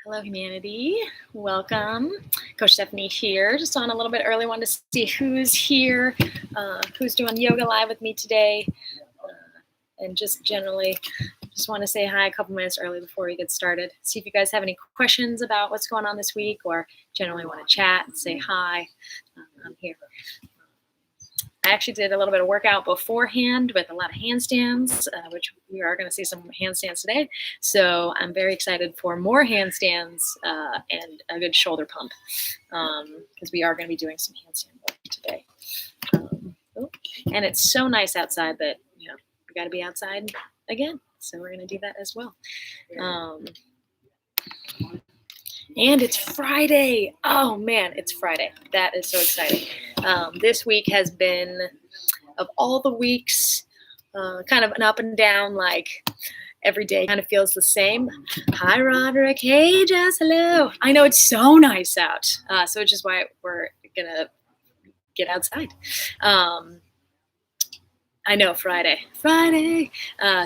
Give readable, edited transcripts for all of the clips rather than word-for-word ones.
Hello, humanity. Welcome. Coach Stephanie here. Just on a little bit early, wanted to see who's here, who's doing yoga live with me today, and just generally just want to say hi a couple minutes early before we get started. See if you guys have any questions about what's going on this week or generally want to chat and say hi. I'm here. I actually did a little bit of workout beforehand with a lot of handstands, which we are going to see some handstands today. So I'm very excited for more handstands and a good shoulder pump because we are going to be doing some handstand work today. And it's so nice outside that, we got to be outside again. So we're going to do that as well. And it's Friday. Oh, man, it's Friday. That is so exciting. This week has been, of all the weeks, kind of an up and down, like every day kind of feels the same. Hi, Roderick. Hey, Jess. Hello. I know it's so nice out. So which is why we're going to get outside. I know, Friday.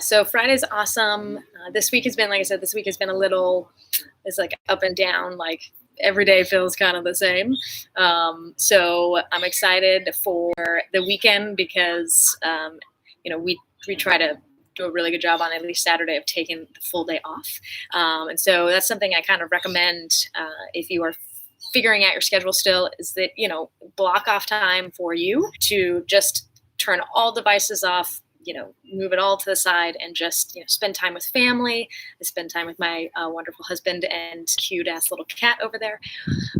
So Friday's awesome. This week has been, like I said, a little, it's like up and down, like every day feels kind of the same. So I'm excited for the weekend because, we try to do a really good job on at least Saturday of taking the full day off. And so that's something I kind of recommend if you are figuring out your schedule still, is that, block off time for you to just turn all devices off, move it all to the side and just, spend time with family. I spend time with my wonderful husband and cute ass little cat over there.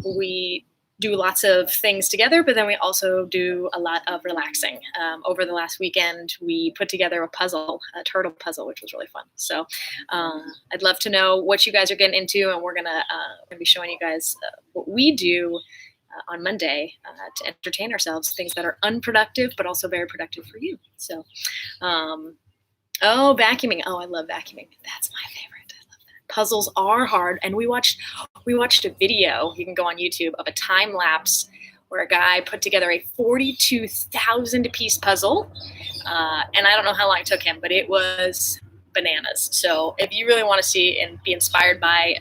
We do lots of things together, but then we also do a lot of relaxing. Over the last weekend, we put together a turtle puzzle, which was really fun. So I'd love to know what you guys are getting into, and we're gonna be showing you guys what we do on Monday to entertain ourselves, things that are unproductive, but also very productive for you. So, vacuuming. Oh, I love vacuuming. That's my favorite. I love that. Puzzles are hard. And we watched a video, you can go on YouTube, of a time lapse where a guy put together a 42,000 piece puzzle. And I don't know how long it took him, but it was bananas. So if you really want to see and be inspired by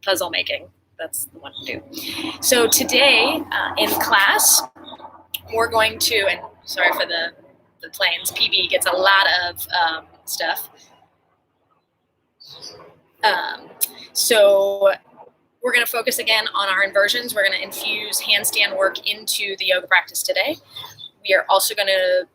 puzzle making, that's the one to do. So today in class, we're going to, and sorry for the planes, PB gets a lot of stuff. So we're going to focus again on our inversions. We're going to infuse handstand work into the yoga practice today. We are also going to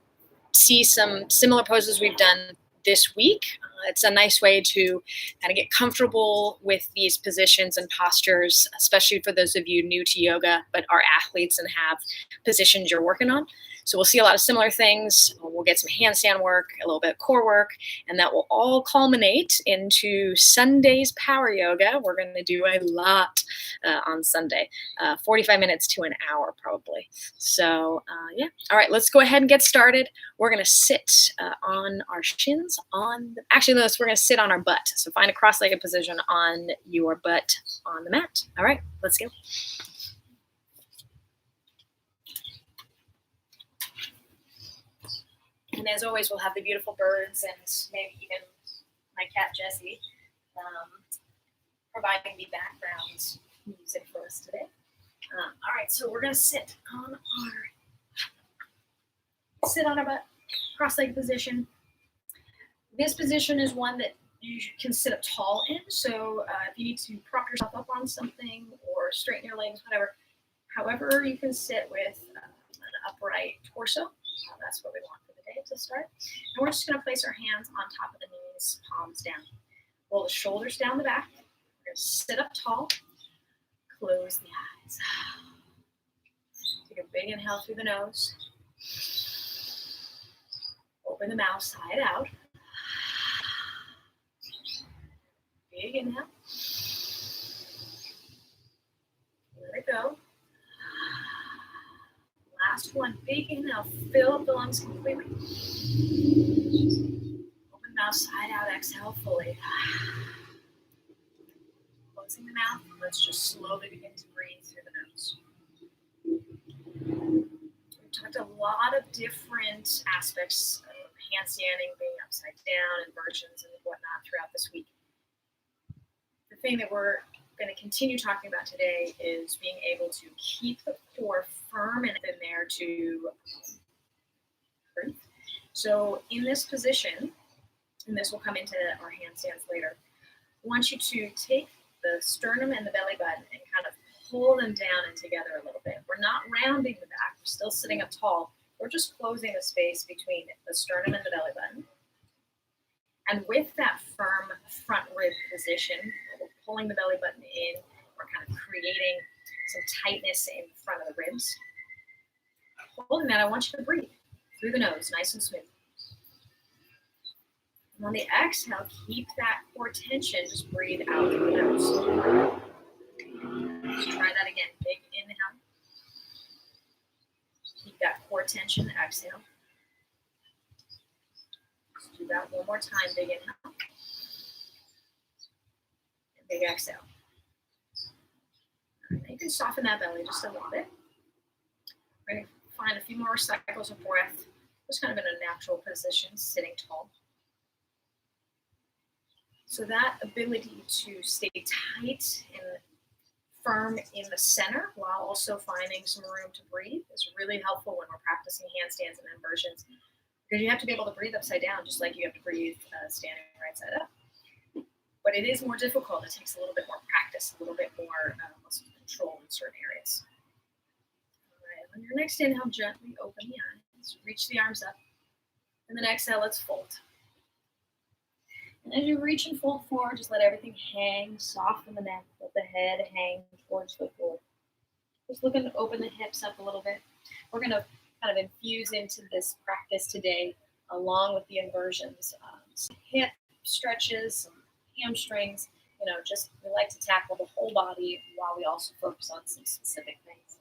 see some similar poses we've done this week. It's a nice way to kind of get comfortable with these positions and postures, especially for those of you new to yoga, but are athletes and have positions you're working on. So we'll see a lot of similar things. We'll get some handstand work, a little bit of core work, and that will all culminate into Sunday's power yoga. We're going to do a lot on Sunday, 45 minutes to an hour probably. So all right, let's go ahead and get started. We're going to sit on our shins we're going to sit on our butt. So find a cross-legged position on your butt on the mat. All right, let's go. And as always, we'll have the beautiful birds and maybe even my cat, Jessie, providing the background music for us today. All right, so we're going to sit on our butt, cross-legged position. This position is one that you can sit up tall in. So if you need to prop yourself up on something or straighten your legs, whatever, however you can sit with an upright torso, that's what we want for the day to start. And we're just going to place our hands on top of the knees, palms down. Roll the shoulders down the back. We're going to sit up tall, close the eyes. Take a big inhale through the nose. Open the mouth side out. Big inhale. Let it go. Last one. Big inhale. Fill up the lungs completely. Open mouth side out. Exhale fully. Closing the mouth. Let's just slowly begin to breathe through the nose. We've talked a lot of different aspects of handstanding, being upside down, inversions, and whatnot throughout this week. The thing that we're going to continue talking about today is being able to keep the core firm and in there to breathe. So in this position, and this will come into our handstands later, I want you to take the sternum and the belly button and kind of pull them down and together a little bit. We're not rounding the back. We're still sitting up tall. We're just closing the space between the sternum and the belly button. And with that firm front rib position, we're pulling the belly button in. We're kind of creating some tightness in front of the ribs. Holding that, I want you to breathe through the nose, nice and smooth. And on the exhale, keep that core tension. Just breathe out through the nose. Let's try that again. Big inhale. Keep that core tension. Exhale. Let's do that one more time. Big inhale. And big exhale. All right, you can soften that belly just a little bit. We're going to find a few more cycles of breath. Just kind of in a natural position, sitting tall. So that ability to stay tight and firm in the center while also finding some room to breathe is really helpful when we're practicing handstands and inversions, because you have to be able to breathe upside down just like you have to breathe standing right side up. But it is more difficult. It takes a little bit more practice, a little bit more muscle control in certain areas. All right, on your next inhale, gently open the eyes, reach the arms up, and then exhale, let's fold. And as you reach and fold forward, just let everything hang, soften the neck, let the head hang towards the floor. Just looking to open the hips up a little bit. We're going to kind of infuse into this practice today, along with the inversions, some hip stretches, some hamstrings. Just we like to tackle the whole body while we also focus on some specific things.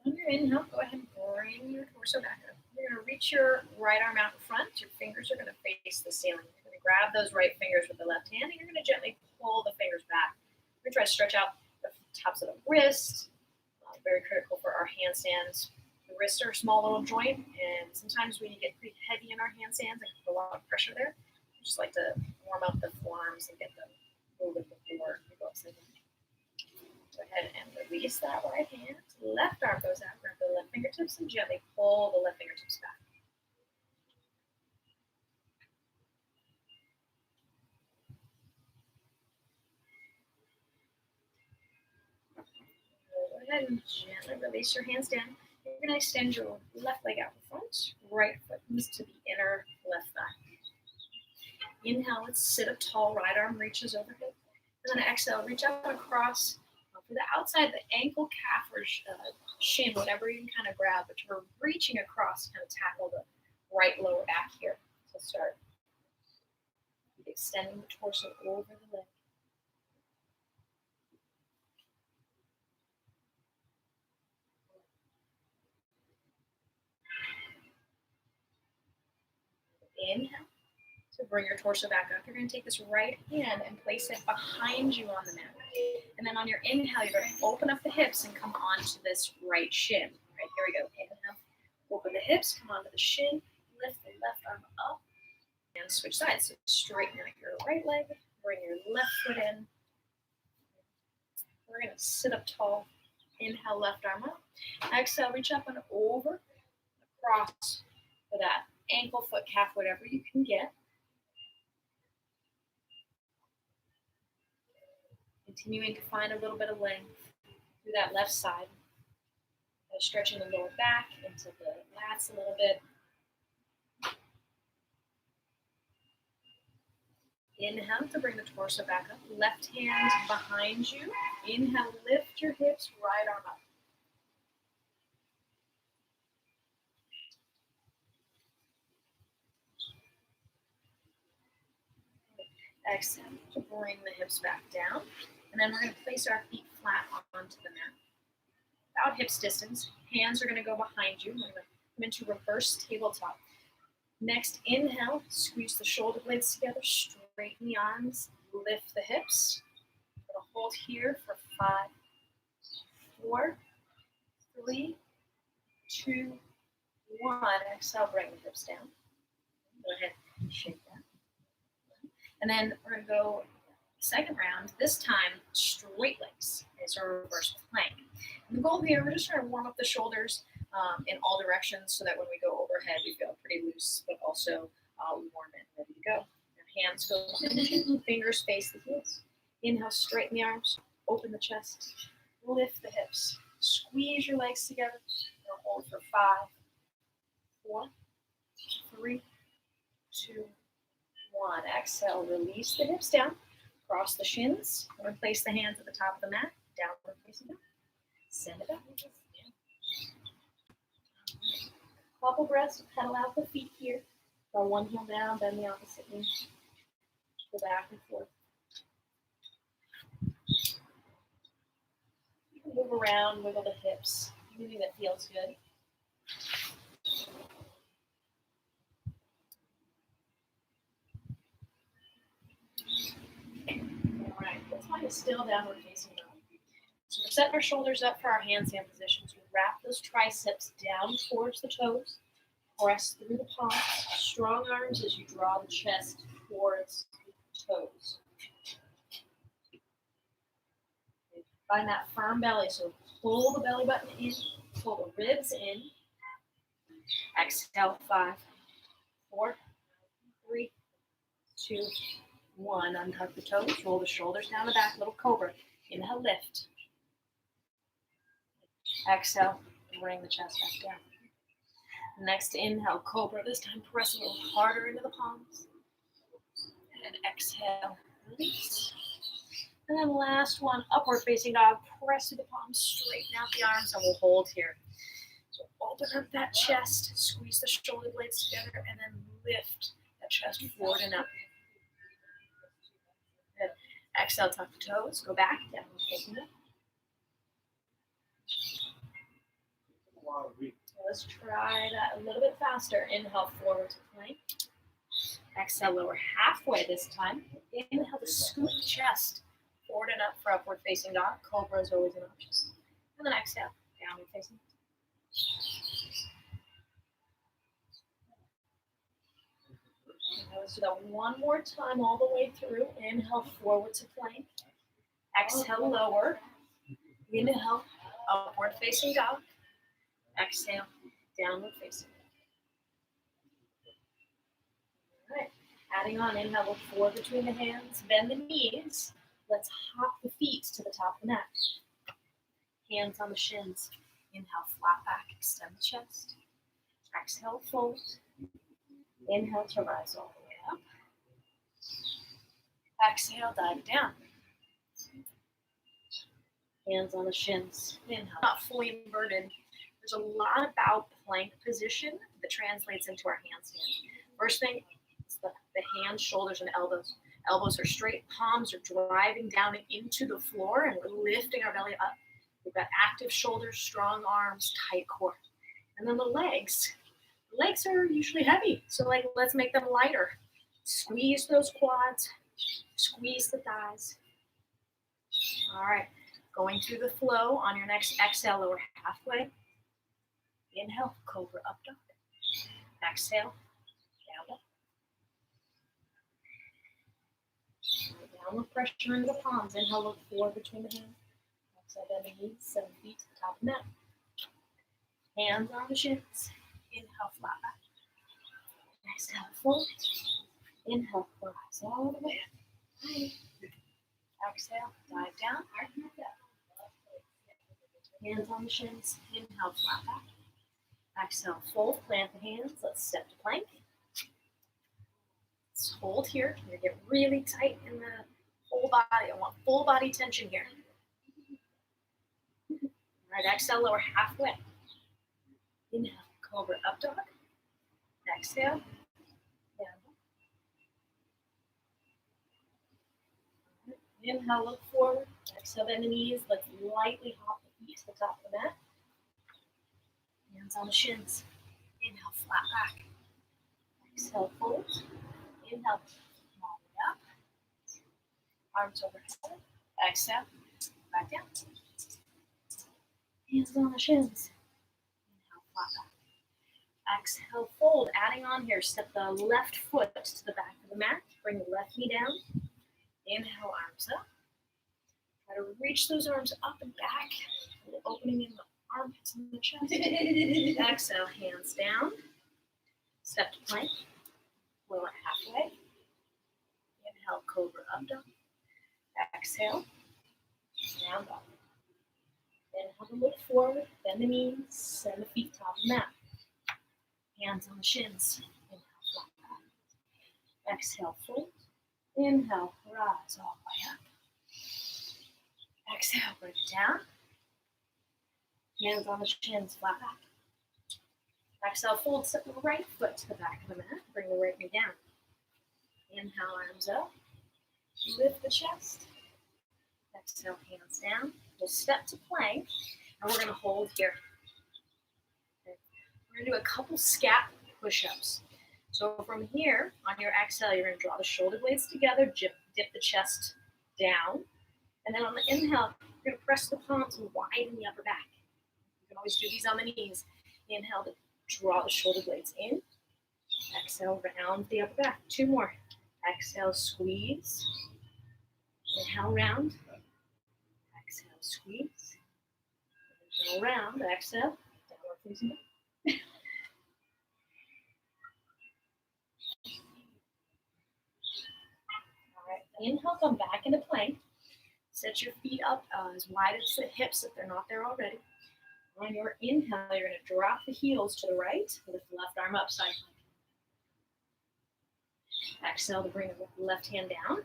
On your inhale, go ahead and bring your torso back up. You're going to reach your right arm out in front. Your fingers are going to face the ceiling. You're going to grab those right fingers with the left hand, and you're going to gently pull the fingers back. We're going to try to stretch out the tops of the wrist. Very critical for our handstands. The wrists are a small little joint, and sometimes we get pretty heavy in our handstands and put a lot of pressure there. We just like to warm up the forearms and get them moving before we go upside down. Go ahead and release that right hand. Left arm goes out, grab the left fingertips, and gently pull the left fingertips back. Go ahead and gently release your hands down. You're going to extend your left leg out in front. Right foot comes to the inner left thigh. Inhale, let's sit up tall. Right arm reaches overhead. And then exhale, reach out across. For the outside, the ankle, calf, or shin, whatever you can kind of grab, but you're reaching across to kind of tackle the right lower back here. So start extending the torso over the leg. Inhale to bring your torso back up. You're going to take this right hand and place it behind you on the mat. And then on your inhale, you're going to open up the hips and come onto this right shin. Right, here we go. Inhale, open the hips, come onto the shin, lift the left arm up, and switch sides. So straighten out your right leg, bring your left foot in. We're going to sit up tall. Inhale, left arm up. Exhale, reach up and over, across for that ankle, foot, calf, whatever you can get. Continuing to find a little bit of length through that left side. Stretching the lower back into the lats a little bit. Inhale to bring the torso back up. Left hand behind you. Inhale, lift your hips, right arm up. Exhale to bring the hips back down. And then we're going to place our feet flat onto the mat. About hips distance. Hands are going to go behind you. We're going to come into reverse tabletop. Next, inhale, squeeze the shoulder blades together, straighten the arms, lift the hips. We're going to hold here for 5, 4, 3, 2, 1. Exhale, bring the hips down. Go ahead and shake that. And then we're going to go second round, this time straight legs. Okay, so reverse plank. And the goal here, we're just trying to warm up the shoulders in all directions so that when we go overhead, we feel pretty loose, but also warm and ready to go. Your hands go in, fingers face the heels. Inhale, straighten the arms, open the chest, lift the hips, squeeze your legs together. We'll hold for 5, 4, 3, 2, 1. Exhale, release the hips down. Cross the shins. Place the hands at the top of the mat. Downward facing dog. Send it up. Couple breaths. Pedal out the feet here. Go one heel down, bend the opposite knee. Go back and forth. You can move around, wiggle the hips. Anything that feels good. All right, this one is still downward facing dog. So we're setting our shoulders up for our handstand positions. We wrap those triceps down towards the toes. Press through the palms. Strong arms as you draw the chest towards the toes. Find that firm belly. So pull the belly button in, pull the ribs in. Exhale, 5, 4, 3, 2, 1. Untuck the toes. Roll the shoulders down the back. Little cobra. Inhale, lift. Exhale, bring the chest back down. Next inhale, cobra. This time press a little harder into the palms. And exhale, release. And then last one, upward facing dog. Press through the palms, straighten out the arms, and we'll hold here. So open up that chest, squeeze the shoulder blades together, and then lift that chest forward and up. Good. Exhale, tuck the toes, go back, downward facing up. Let's try that a little bit faster. Inhale, forward to plank. Exhale, lower halfway this time. Inhale to scoop the chest forward and up for upward facing dog. Cobra is always an option. And then exhale, downward facing. Let's do that one more time all the way through. Inhale, forward to plank. Exhale, lower. Inhale, upward facing dog. Exhale, downward facing. All right, adding on, inhale, look forward between the hands, bend the knees. Let's hop the feet to the top of the mat. Hands on the shins. Inhale, flat back, extend the chest. Exhale, fold. Inhale to rise all the way up. Exhale, dive down. Hands on the shins. Inhale, not fully inverted. There's a lot about plank position that translates into our handstand. First thing is the hands, shoulders, and elbows. Elbows are straight, palms are driving down and into the floor, and we're lifting our belly up. We've got active shoulders, strong arms, tight core. And then the legs. The legs are usually heavy, so let's make them lighter. Squeeze those quads, squeeze the thighs. All right, going through the flow on your next exhale, lower halfway. Inhale, cobra up dog. Exhale, down dog. Downward pressure into the palms. Inhale, look forward between the hands. Exhale, bend the knees, 7 feet to the top of the mat. Hands on the shins. Inhale, flat back. Exhale, fold. Inhale, rise all the way up. Exhale, dive down. Hands on the shins. Inhale, flat back. Exhale, fold, plant the hands. Let's step to plank. Let's hold here. You're going to get really tight in the whole body. I want full body tension here. All right, exhale, lower halfway. Inhale, cobra up dog. Exhale, down dog. Inhale, look forward. Exhale, bend the knees. Let's lightly hop the feet to the top of the mat. Hands on the shins. Inhale, flat back. Exhale, fold. Inhale, all the way up. Arms overhead. Exhale, back down. Hands on the shins. Inhale, flat back. Exhale, fold. Adding on here, step the left foot to the back of the mat. Bring the left knee down. Inhale, arms up. Try to reach those arms up and back. A little opening in the armpits and the chest. Exhale, hands down. Step to plank. Lower halfway. Inhale, cobra up dog. Exhale, down dog. Inhale to look forward. Bend the knees. Send the feet top of the mat. Hands on the shins. Inhale, flat back. Exhale, fold. Inhale, rise all the way up. Exhale, bring it down. Hands on the shins, flat back. Exhale, fold, step the right foot to the back of the mat. Bring the right knee down. Inhale, arms up. Lift the chest. Exhale, hands down. We'll step to plank, and we're going to hold here. Okay. We're going to do a couple scat push-ups. So from here, on your exhale, you're going to draw the shoulder blades together, dip the chest down. And then on the inhale, you're going to press the palms and widen the upper back. You can always do these on the knees. Inhale to draw the shoulder blades in. Exhale, round the upper back. 2 more. Exhale, squeeze. Inhale, round. Exhale, squeeze. Inhale, round. Exhale, downward facing dog. All right, inhale, come back into plank. Set your feet up as wide as the hips if they're not there already. On your inhale, you're going to drop the heels to the right. Lift the left arm up, side plank. Exhale to bring the left hand down.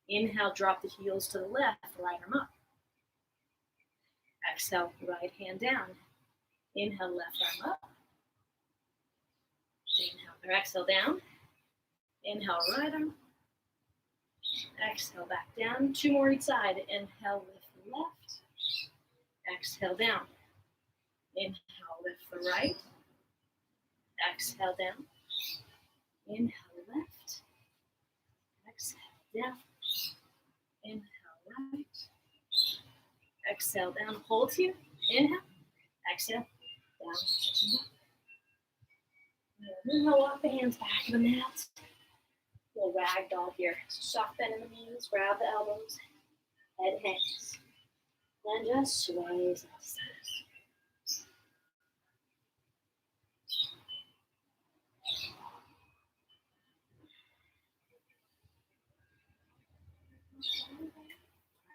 Inhale, drop the heels to the left, right arm up. Exhale, right hand down. Inhale, left arm up. Inhale, or exhale down. Inhale, right arm. Exhale, back down. 2 more each side. Inhale, lift the left. Exhale, down. Inhale, lift the right. Exhale, down. Inhale, left. Exhale, down. Inhale, right. Exhale, down. Hold here. Inhale. Exhale, down. Inhale, walk the hands back to the mat. Little ragdoll here. Soft bend in the knees, grab the elbows, head hangs, and just sways to the side.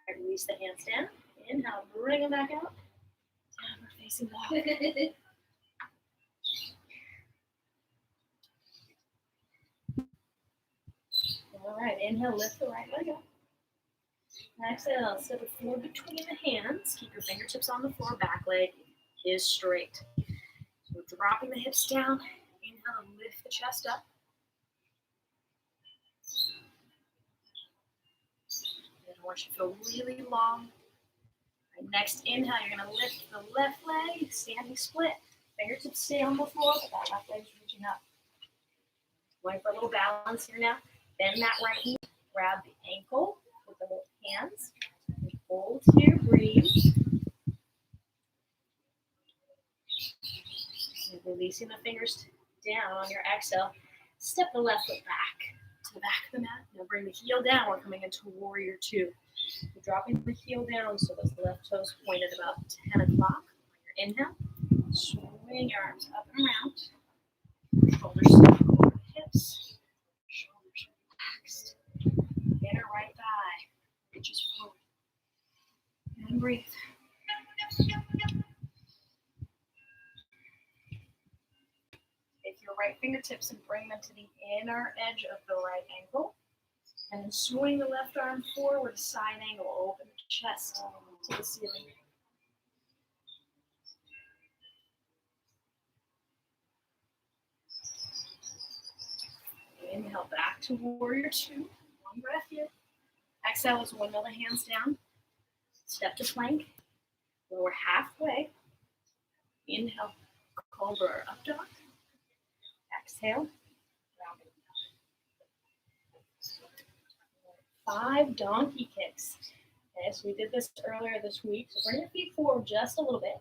Alright, release the hands down. Inhale, bring them back out. Downward facing dog. All right, inhale, lift the right leg up. Exhale, step it forward between the hands. Keep your fingertips on the floor. Back leg is straight. So dropping the hips down. Inhale, lift the chest up. And I want you to feel really long. Right, next inhale, you're going to lift the left leg, standing split. Fingertips stay on the floor, but that left leg's reaching up. Going for a little balance here now. Bend that right knee, grab the ankle with the both hands. Hold here, breathe. And releasing the fingers down on your exhale. Step the left foot back to the back of the mat. Now bring the heel down. We're coming into warrior 2. You're dropping the heel down so those left toes pointed about 10 o'clock. On your inhale, swing your arms up and around. Shoulders stuck over the hips. Shoulders relaxed. Inner right thigh reaches forward. And breathe. Take your right fingertips and bring them to the inner edge of the right ankle. And then swing the left arm forward, side angle. Open the chest to the ceiling. Inhale back to warrior 2. One breath here. Exhale as windmill the hands down. Step to plank. Lower halfway. Inhale, cobra or up dog. Exhale, rounding dog. 5 donkey kicks. Okay, so we did this earlier this week. So bring your feet forward just a little bit.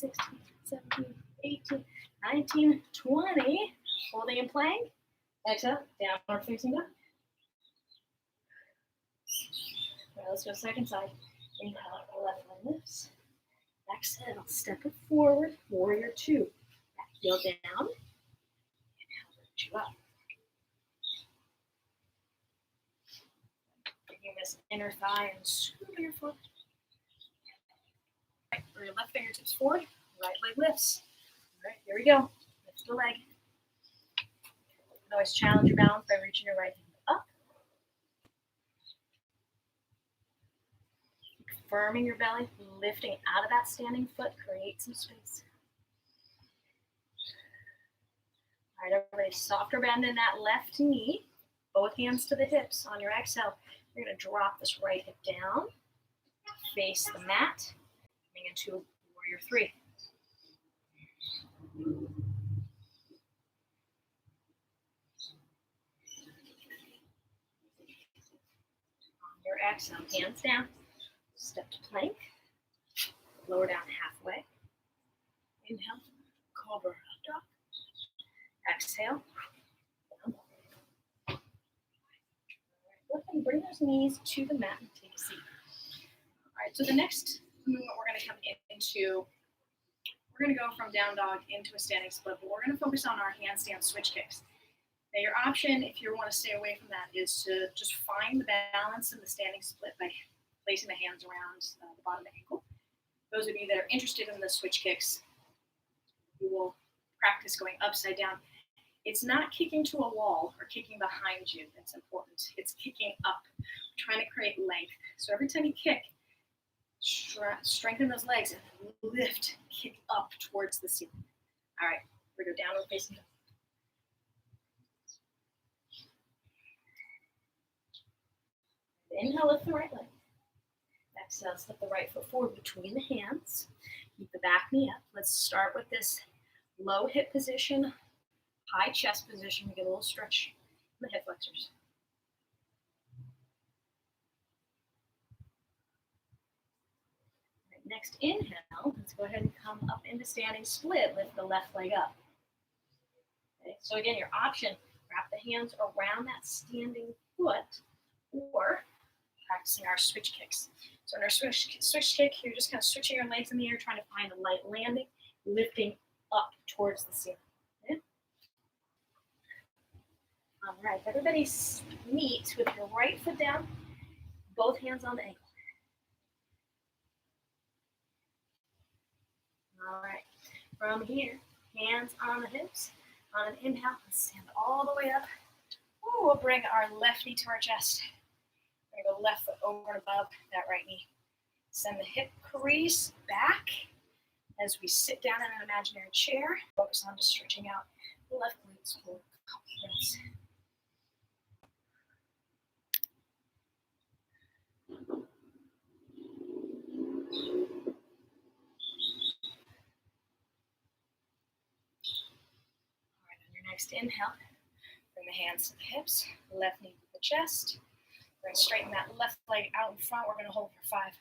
16, 17, 18, 19, 20. Holding and playing. Exhale, downward facing dog. All right, let's go second side. Inhale, left leg lifts. Exhale, step it forward. Warrior two. Back heel down. Inhale, lift you up. Bringing this inner thigh and scoop your foot. Right, bring your left fingertips forward. Right leg lifts. All right, here we go. Lift the leg. You can always challenge your balance by reaching your right hand up. Firming your belly, lifting out of that standing foot, create some space. All right, everybody, softer bend in that left knee. Both hands to the hips. On your exhale, you're going to drop this right hip down, face the mat, coming into warrior three. On your exhale, hands down, step to plank, lower down halfway. Inhale, cobra up dog. Exhale. Down. All right, go ahead and bring those knees to the mat and take a seat. All right, so the next movement we're going to come into, we're going to go from down dog into a standing split, but we're going to focus on our handstand switch kicks. Now your option, if you want to stay away from that, is to just find the balance in the standing split by placing the hands around the bottom of the ankle. Those of you that are interested in the switch kicks, you will practice going upside down. It's not kicking to a wall or kicking behind you that's important. It's kicking up, trying to create length. So every time you kick, strengthen those legs and lift, kick up towards the ceiling. All right, we're going to go downward facing dog. Inhale, lift the right leg. Exhale, step the right foot forward between the hands. Keep the back knee up. Let's start with this low hip position, high chest position. We get a little stretch in the hip flexors. Right, next inhale, let's go ahead and come up into standing split. Lift the left leg up. Okay, so again, your option, wrap the hands around that standing foot or practicing our switch kicks. So in our switch kick, you're just kind of switching your legs in the air, trying to find a light landing, lifting up towards the ceiling. Okay? All right, everybody meet with your right foot down, both hands on the ankle. All right, from here, hands on the hips. On an inhale, let's stand all the way up. Ooh, we'll bring our left knee to our chest. We're going to go left foot over and above that right knee. Send the hip crease back as we sit down in an imaginary chair. Focus on just stretching out the left glutes for a couple minutes. All right, on your next inhale, bring the hands to the hips, left knee to the chest. We're going to straighten that left leg out in front. We're going to hold for 5,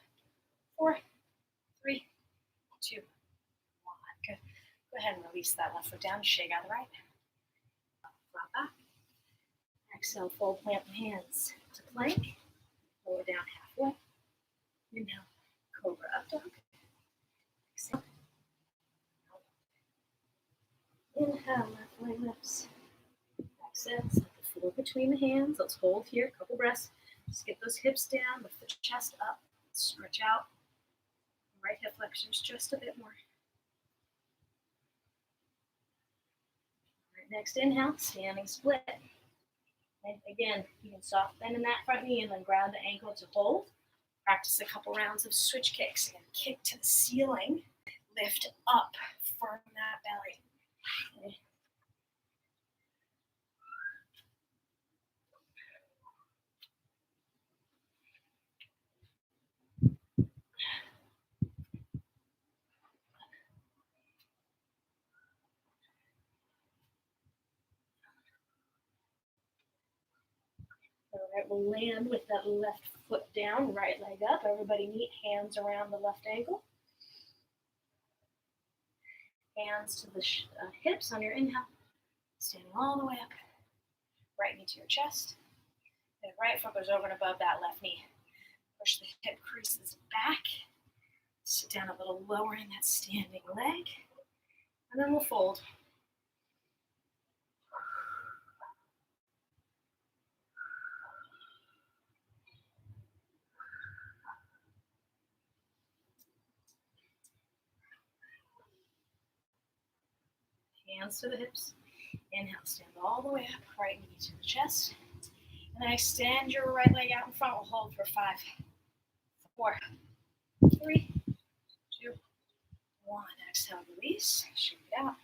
4, 3, 2, 1. Good. Go ahead and release that left foot down. Shake out the right. Flat back. Exhale, fold, plant the hands to plank. Lower down halfway. Inhale, cobra up dog. Exhale. Inhale, left leg lifts. Exhale, step the floor between the hands. Let's hold here, a couple breaths. Just get those hips down, lift the chest up, stretch out. Right hip flexors just a bit more. All right, next inhale, standing split. And again, you can soft bend in that front knee and then grab the ankle to hold. Practice a couple rounds of switch kicks. Again, kick to the ceiling, lift up, firm that belly. Okay. All right, we'll land with that left foot down, right leg up. Everybody meet, hands around the left ankle. Hands to the hips on your inhale. Standing all the way up. Right knee to your chest. And right foot goes over and above that left knee. Push the hip creases back. Sit down a little lower in that standing leg. And then we'll fold. Hands to the hips. Inhale, stand all the way up. Right knee to the chest. And then extend your right leg out in front. We'll hold for 5, 4, 3, 2, 1. Exhale, release. Shake it out.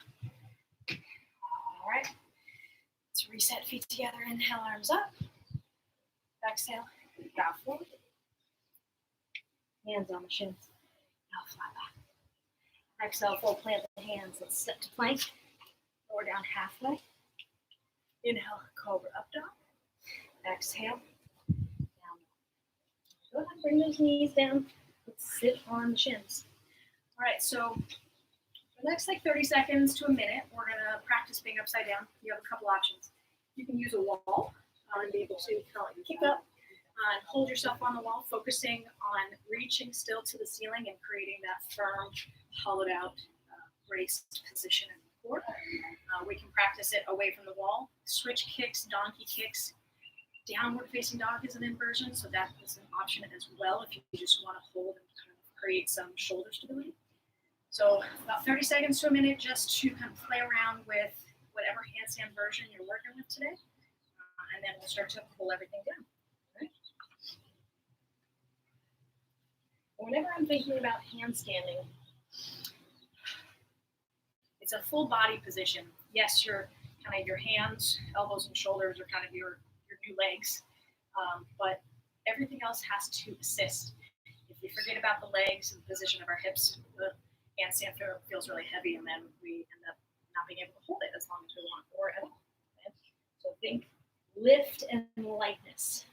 All right. Let's reset feet together. Inhale, arms up. Exhale, bow forward. Hands on the shins. Now flat back. Exhale, full plant the hands. Let's step to plank. Lower down halfway. Inhale, cobra up dog. Exhale, down. Go ahead, bring those knees down. Let's sit on the shins. All right, so for the next 30 seconds to a minute, we're gonna practice being upside down. You have a couple options. You can use a wall and be able to kind of kick up and hold yourself on the wall, focusing on reaching still to the ceiling and creating that firm, hollowed out, braced position in the core. We can practice it away from the wall. Switch kicks, donkey kicks. Downward facing dog is an inversion, so that is an option as well if you just want to hold and kind of create some shoulder stability. So about 30 seconds to a minute just to kind of play around with whatever handstand version you're working with today. And then we'll start to pull everything down. Okay? Whenever I'm thinking about handstanding, it's a full body position. Yes, your kind of your hands, elbows, and shoulders are kind of your new legs, but everything else has to assist. If we forget about the legs and the position of our hips, the handstand feels really heavy, and then we end up not being able to hold it as long as we want or at all. Okay? So think lift and lightness.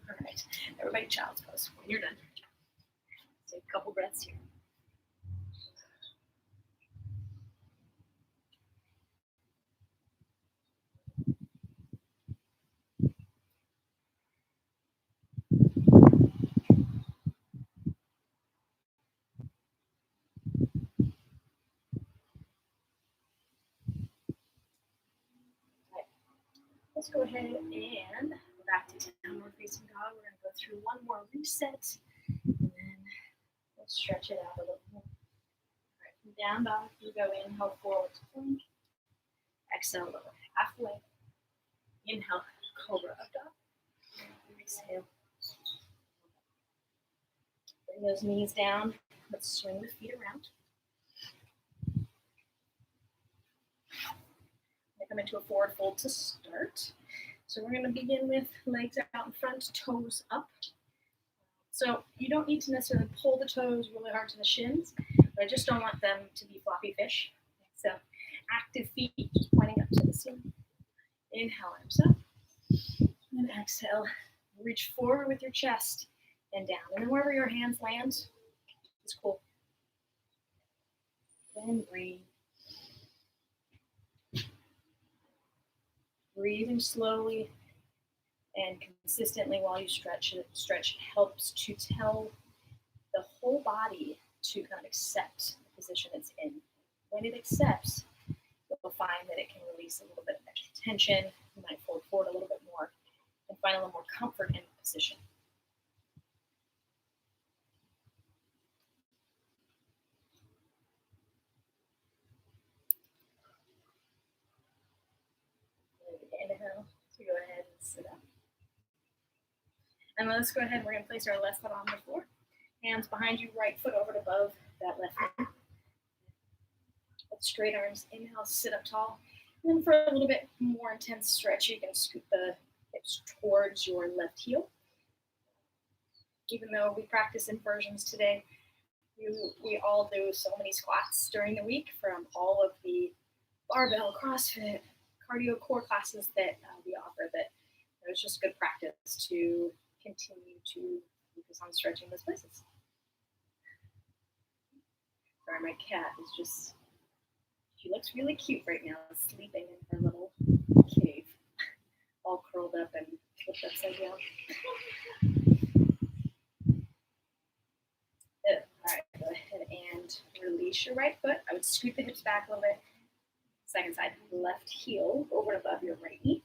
All right, everybody child's pose when you're done. Take a couple breaths here. Let's go ahead and go back to downward facing dog. We're going to go through one more reset, and then we'll stretch it out a little more. All right, from down dog, you go inhale forward to plank. Exhale, lower halfway. Inhale, cobra up dog. Exhale. Bring those knees down. Let's swing the feet around. Come into a forward fold to start. So we're going to begin with legs out in front, toes up. So you don't need to necessarily pull the toes really hard to the shins, but I just don't want them to be floppy fish. So active feet just pointing up to the ceiling. Inhale, arms up. And exhale, reach forward with your chest and down. And then wherever your hands land, it's cool. Then breathe. Breathing slowly and consistently while you stretch. Stretch helps to tell the whole body to kind of accept the position it's in. When it accepts, you'll find that it can release a little bit of extra tension. You might fold forward a little bit more and find a little more comfort in the position. Inhale to go ahead and sit up. And let's go ahead, we're going to place our left foot on the floor. Hands behind you, right foot over and above that left knee. Straight arms, inhale, sit up tall. And then for a little bit more intense stretch, you can scoot the hips towards your left heel. Even though we practice inversions today, we all do so many squats during the week from all of the barbell, CrossFit, cardio core classes that we offer, that it's just good practice to continue to focus on stretching those places. Sorry, my cat is just, she looks really cute right now, sleeping in her little cave, all curled up and flipped upside down. All right, go ahead and release your right foot. I would scoot the hips back a little bit. Second side, left heel over and above your right knee.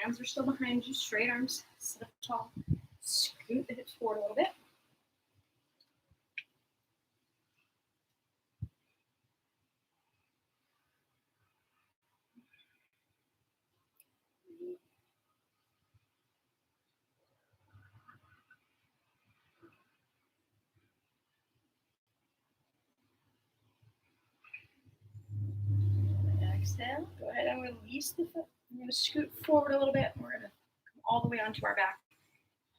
Hands are still behind you, straight arms, sit up tall. Scoot the hips forward a little bit. Exhale, go ahead and release the foot. I'm going to scoot forward a little bit. We're going to come all the way onto our back.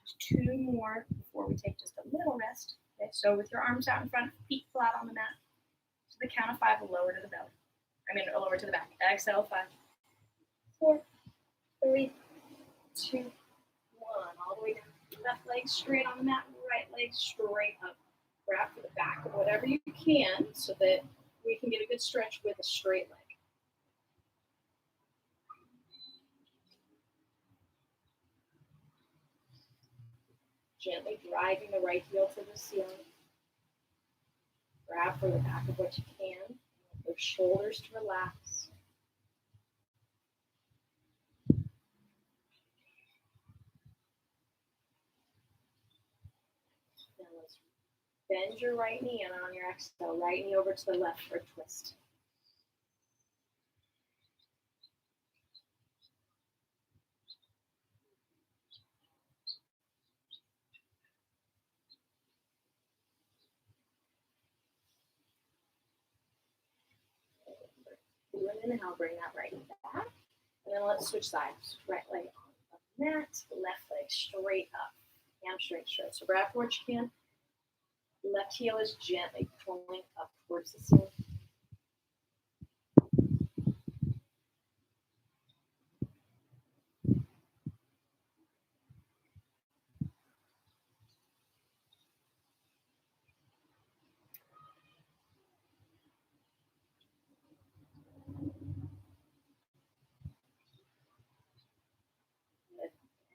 Just 2 more before we take just a little rest. Okay, so with your arms out in front, feet flat on the mat. To the count of 5, lower to the belly. Lower to the back. Exhale, 5, 4, 3, 2, 1. All the way down. Left leg straight on the mat, right leg straight up. Grab for the back of whatever you can so that we can get a good stretch with a straight leg. Gently driving the right heel to the ceiling. Grab for the back of what you can. Your shoulders to relax. Now let's bend your right knee, and on your exhale, right knee over to the left for a twist. Do an inhale, bring that right knee back. And then let's switch sides. Right leg on the mat, left leg straight up. Hamstring stretch. So grab for what you can. Left heel is gently pulling up towards the ceiling.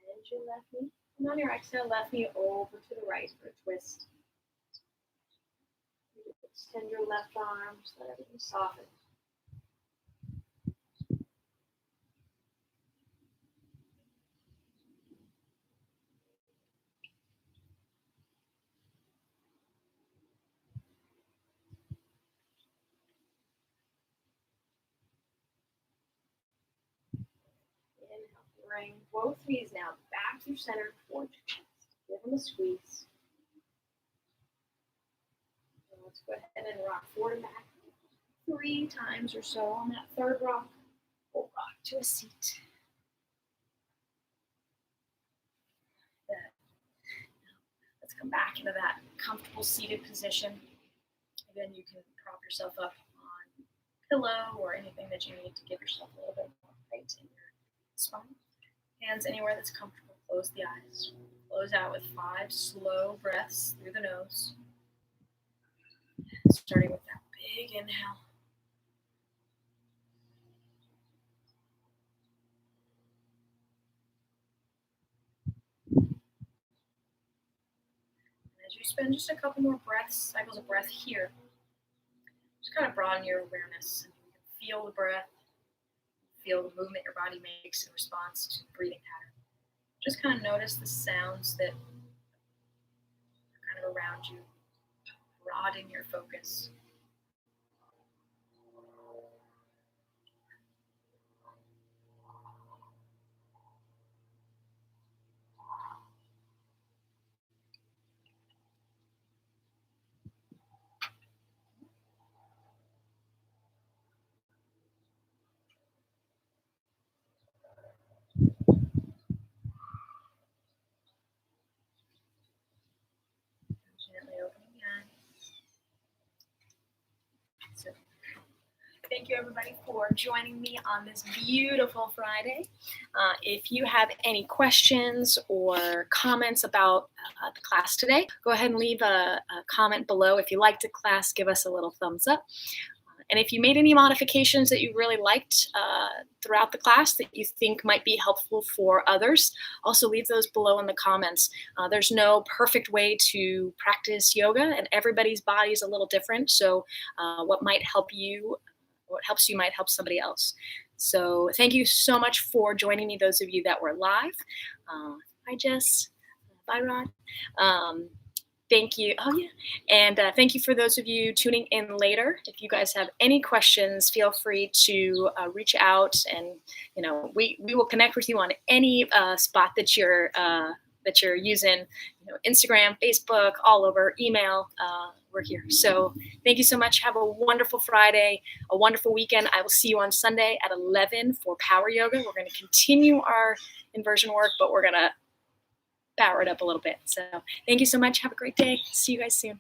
Bend your left knee. And on your exhale, left knee over to the right for a twist. Extend your left arm, just let everything soften. Inhale, bring both knees now back through center towards your chest. Give them a squeeze. And let's go ahead and rock forward and back 3 times or so. On that third rock, we'll rock to a seat. Good. Let's come back into that comfortable seated position. Again, you can prop yourself up on a pillow or anything that you need to give yourself a little bit more height in your spine. Hands anywhere that's comfortable. Close the eyes. Close out with 5 slow breaths through the nose. Starting with that big inhale. And as you spend just a couple more cycles of breath here, just kind of broaden your awareness. And you can feel the breath, feel the movement your body makes in response to the breathing pattern. Just kind of notice the sounds that are kind of around you. Broaden your focus. thank you everybody for joining me on this beautiful Friday. If you have any questions or comments about the class today, go ahead and leave a comment below. If you liked the class, give us a little thumbs up. And if you made any modifications that you really liked throughout the class that you think might be helpful for others, also leave those below in the comments. There's no perfect way to practice yoga, and everybody's body is a little different. So what helps you might help somebody else. So thank you so much for joining me, those of you that were live. Hi, Jess. Bye, Rod. Thank you. Oh, yeah. And thank you for those of you tuning in later. If you guys have any questions, feel free to reach out, and we will connect with you on any spot that you're using. Instagram, Facebook, all over, email. We're here. So thank you so much. Have a wonderful Friday, a wonderful weekend. I will see you on Sunday at 11 for Power Yoga. We're going to continue our inversion work, but we're going to power it up a little bit. So thank you so much. Have a great day. See you guys soon.